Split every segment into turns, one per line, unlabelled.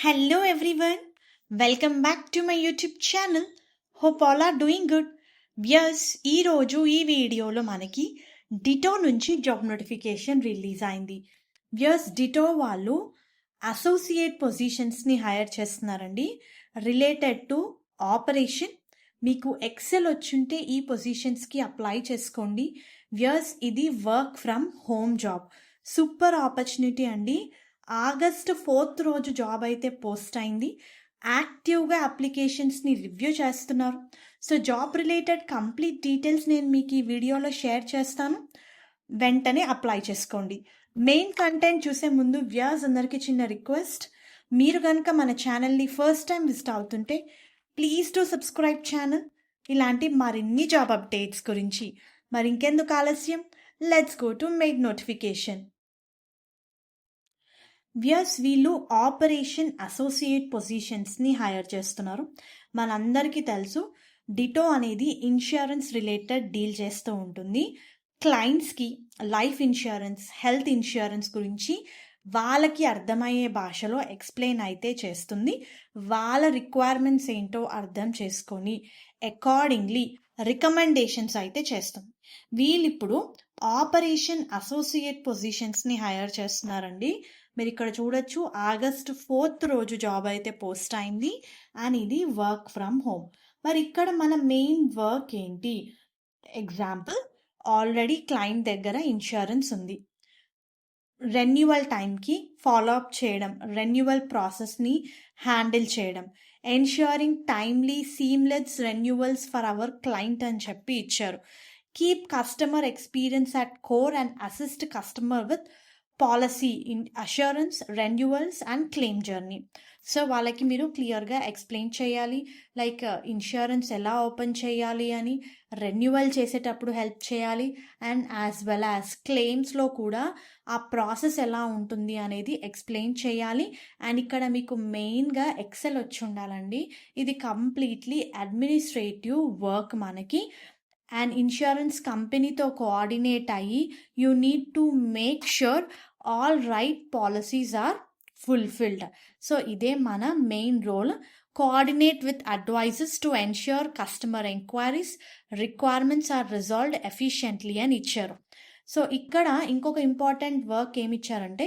Hello everyone, welcome back to my YouTube channel. Hope all are doing good. Yes, ఈ రోజు ఈ వీడియోలో మనకి డిటో నుంచి జాబ్ నోటిఫికేషన్ రిలీజ్ అయింది. డిటో వాళ్ళు అసోసియేట్ పొజిషన్స్ని హైర్ చేస్తున్నారండి. Related to operation. మీకు ఎక్సెల్ వచ్చుంటే ఈ పొజిషన్స్కి అప్లై చేసుకోండి. ఇది work from home job. Super opportunity అండి. ఆగస్ట్ 4th రోజు జాబ్ అయితే పోస్ట్ అయింది. యాక్టివ్గా అప్లికేషన్స్ని రివ్యూ చేస్తున్నారు. So job related complete details నేను మీకు ఈ వీడియోలో షేర్ చేస్తాను. వెంటనే అప్లై చేసుకోండి. మెయిన్ కంటెంట్ చూసే ముందు అందరికీ చిన్న రిక్వెస్ట్, మీరు కనుక మన ఛానల్ని ఫస్ట్ టైం విజిట్ అవుతుంటే ప్లీజ్ టు సబ్స్క్రైబ్ ఛానల్. ఇలాంటి మరిన్ని జాబ్ అప్డేట్స్ గురించి. మరి ఇంకెందుకు ఆలస్యం, let's go to main notification. వీళ్ళు ఆపరేషన్ అసోసియేట్ పొజిషన్స్ని హైర్ చేస్తున్నారు. మనందరికీ తెలుసు డిటో అనేది ఇన్సూరెన్స్ రిలేటెడ్ డీల్ చేస్తూ ఉంటుంది. క్లయింట్స్కి లైఫ్ ఇన్సూరెన్స్, హెల్త్ ఇన్సూరెన్స్ గురించి వాళ్ళకి అర్థమయ్యే భాషలో ఎక్స్ప్లెయిన్ అయితే చేస్తుంది. వాళ్ళ రిక్వైర్మెంట్స్ ఏంటో అర్థం చేసుకొని అకార్డింగ్లీ రికమెండేషన్స్ అయితే చేస్తుంది. వీళ్ళు ఇప్పుడు ఆపరేషన్ అసోసియేట్ పొజిషన్స్ని హైర్ చేస్తున్నారండి. మీరు ఇక్కడ చూడొచ్చు, ఆగస్ట్ 4th రోజు జాబ్ అయితే పోస్ట్ అయింది అండ్ ఇది వర్క్ ఫ్రమ్ హోమ్. మరి ఇక్కడ మన మెయిన్ వర్క్ ఏంటి? ఎగ్జాంపుల్, ఆల్రెడీ క్లయింట్ దగ్గర ఇన్సూరెన్స్ ఉంది. రెన్యువల్ టైంకి ఫాలో అప్ చేయడం, రెన్యువల్ ప్రాసెస్ని హ్యాండిల్ చేయడం, ensuring timely seamless renewals for hour client అని చెప్పి ఇచ్చారు. Keep customer experience at core and assist customer with policy assurance, renewals and claim journey. So వాళ్ళకి మీరు క్లియర్గా ఎక్స్ప్లెయిన్ చేయాలి, లైక్ ఇన్సూరెన్స్ ఎలా ఓపెన్ చేయాలి అని, రెన్యువల్ చేసేటప్పుడు హెల్ప్ చేయాలి, అండ్ యాజ్ వెల్ యాజ్ క్లెయిమ్స్లో కూడా ఆ ప్రాసెస్ ఎలా ఉంటుంది అనేది ఎక్స్ప్లెయిన్ చేయాలి. అండ్ ఇక్కడ మీకు మెయిన్గా ఎక్సెల్ వచ్చి ఉండాలండి. ఇది కంప్లీట్లీ అడ్మినిస్ట్రేటివ్ వర్క్ మనకి. అండ్ ఇన్సూరెన్స్ కంపెనీతో కోఆర్డినేట్ అయ్యి you need to make sure all right policies are fulfilled. So ఇదే మన main role. Coordinate with advisors to ensure customer enquiries requirements are resolved efficiently అని ఇచ్చారు. సో ఇక్కడ ఇంకొక important work ఏమి ఇచ్చారంటే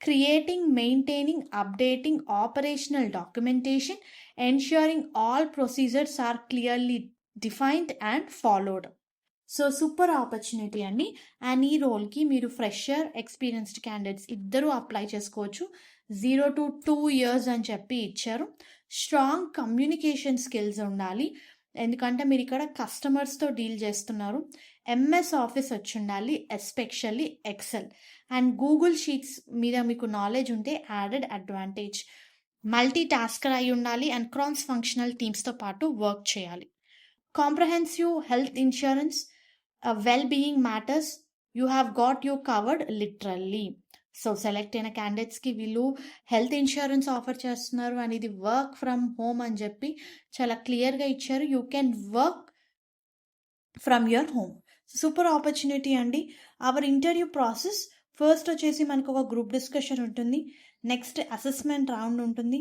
creating, maintaining, updating operational documentation, ensuring all procedures are clearly defined and followed. So super opportunity అండి. And ఈ రోల్కి మీరు ఫ్రెషర్, ఎక్స్పీరియన్స్డ్ క్యాండిడేట్స్ ఇద్దరూ అప్లై చేసుకోవచ్చు. 0 to 2 years అని చెప్పి ఇచ్చారు. స్ట్రాంగ్ కమ్యూనికేషన్ స్కిల్స్ ఉండాలి, ఎందుకంటే మీరు ఇక్కడ కస్టమర్స్తో డీల్ చేస్తున్నారు. ఎంఎస్ ఆఫీస్ వచ్చి ఉండాలి, especially excel. And Google sheets మీద మీకు నాలెడ్జ్ ఉంటే యాడెడ్ అడ్వాంటేజ్. మల్టీ టాస్కర్ అయి ఉండాలి అండ్ క్రాస్ ఫంక్షనల్ టీమ్స్తో పాటు వర్క్ చేయాలి. Comprehensive health insurance, well-being matters, you have got you covered literally. So select అయిన క్యాండిడేట్స్కి వీళ్ళు హెల్త్ ఇన్సూరెన్స్ ఆఫర్ చేస్తున్నారు అండ్ ఇది వర్క్ ఫ్రమ్ హోమ్ అని చెప్పి చాలా క్లియర్గా ఇచ్చారు. You can work from your home. Super opportunity అండి. అవర్ ఇంటర్వ్యూ ప్రాసెస్, ఫస్ట్ వచ్చేసి మనకు ఒక గ్రూప్ డిస్కషన్ ఉంటుంది, నెక్స్ట్ అసెస్మెంట్ రౌండ్ ఉంటుంది,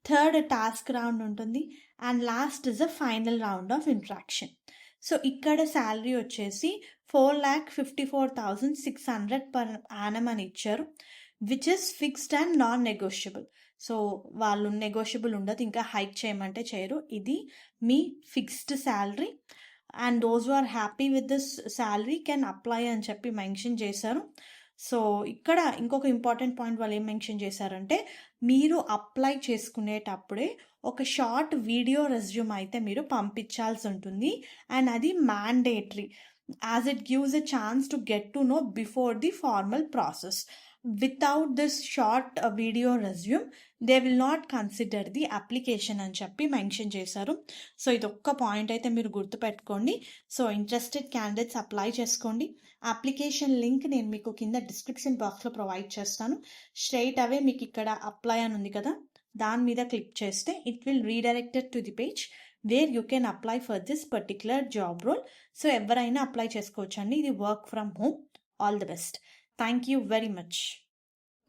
థర్డ్ టాస్క్ రౌండ్ ఉంటుంది, and last is a final round of interaction. So ఇక్కడ శాలరీ వచ్చేసి 4,54,600 per annum అని ఇచ్చారు, which is fixed and non negotiable. So వాళ్ళు నెగోషియబుల్ ఉండదు, ఇంకా హైక్ చేయమంటే చేయరు. ఇది మీ fixed salary. And those who are happy with this salary can apply అని చెప్పి మెన్షన్ చేశారు. సో ఇక్కడ ఇంకొక ఇంపార్టెంట్ పాయింట్ వాళ్ళు ఏం మెన్షన్ చేశారంటే, మీరు అప్లై చేసుకునేటప్పుడే ఒక షార్ట్ వీడియో రెజ్యూమ్ అయితే మీరు పంపించాల్సి ఉంటుంది. అండ్ అది mandatory, as it gives a chance to get to know before the formal process. Without this short video resume they will not consider the application అని చెప్పి mention చేశారు. So ఇది ఒక్క point అయితే మీరు గుర్తుపెట్టుకోండి. సో ఇంట్రెస్టెడ్ క్యాండిడేట్స్ అప్లై చేసుకోండి. Application link నేను మీకు కింద డిస్క్రిప్షన్ బాక్స్లో ప్రొవైడ్ చేస్తాను. స్ట్రైట్ అవే మీకు ఇక్కడ అప్లై అని ఉంది కదా, దాని మీద క్లిక్ చేస్తే it will redirected to the page where you can apply for this particular job role. So ఎవరైనా అప్లై చేసుకోవచ్చు అండి. ఇది work from home. All the best. Thank you very much.